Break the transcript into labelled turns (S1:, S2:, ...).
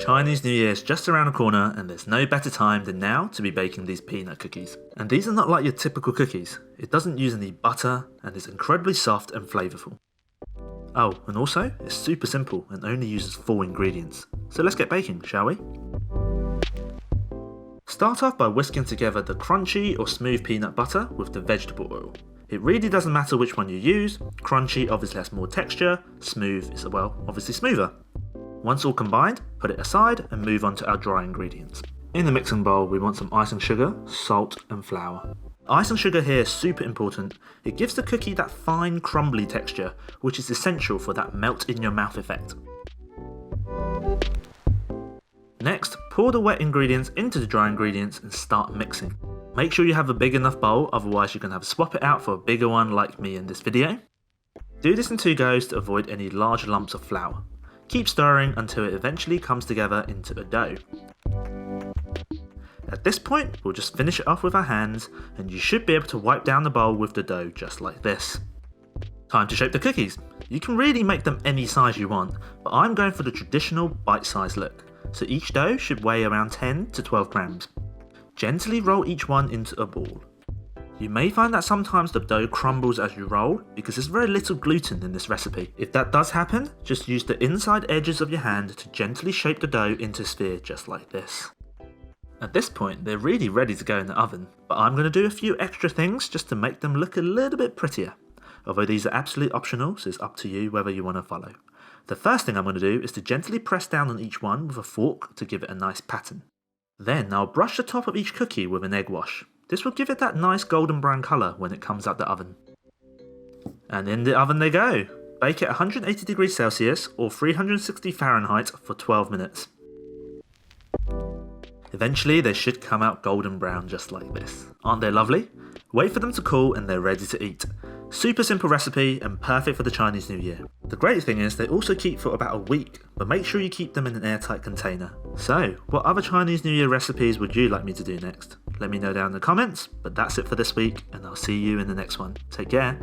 S1: Chinese New Year is just around the corner and there's no better time than now to be baking these peanut cookies. And these are not like your typical cookies. It doesn't use any butter and is incredibly soft and flavourful. Oh, and also, it's super simple and only uses 4 ingredients. So let's get baking, shall we? Start off by whisking together the crunchy or smooth peanut butter with the vegetable oil. It really doesn't matter which one you use. Crunchy obviously has more texture, smooth is, well, obviously smoother. Once all combined, put it aside and move on to our dry ingredients. In the mixing bowl, we want some icing sugar, salt and flour. Icing sugar here is super important. It gives the cookie that fine crumbly texture, which is essential for that melt in your mouth effect. Next, pour the wet ingredients into the dry ingredients and start mixing. Make sure you have a big enough bowl, otherwise you're going to have to swap it out for a bigger one like me in this video. Do this in 2 goes to avoid any large lumps of flour. Keep stirring until it eventually comes together into a dough. At this point, we'll just finish it off with our hands and you should be able to wipe down the bowl with the dough just like this. Time to shape the cookies. You can really make them any size you want, but I'm going for the traditional bite-sized look, so each dough should weigh around 10 to 12 grams. Gently roll each one into a ball. You may find that sometimes the dough crumbles as you roll because there's very little gluten in this recipe. If that does happen, just use the inside edges of your hand to gently shape the dough into a sphere just like this. At this point, they're really ready to go in the oven, but I'm going to do a few extra things just to make them look a little bit prettier. Although these are absolutely optional, so it's up to you whether you want to follow. The first thing I'm going to do is to gently press down on each one with a fork to give it a nice pattern. Then I'll brush the top of each cookie with an egg wash. This will give it that nice golden brown colour when it comes out the oven. And in the oven they go! Bake at 180 degrees Celsius or 360 Fahrenheit for 12 minutes. Eventually they should come out golden brown just like this. Aren't they lovely? Wait for them to cool and they're ready to eat. Super simple recipe and perfect for the Chinese New Year. The great thing is they also keep for about a week, but make sure you keep them in an airtight container. So, what other Chinese New Year recipes would you like me to do next? Let me know down in the comments, but that's it for this week and I'll see you in the next one. Take care.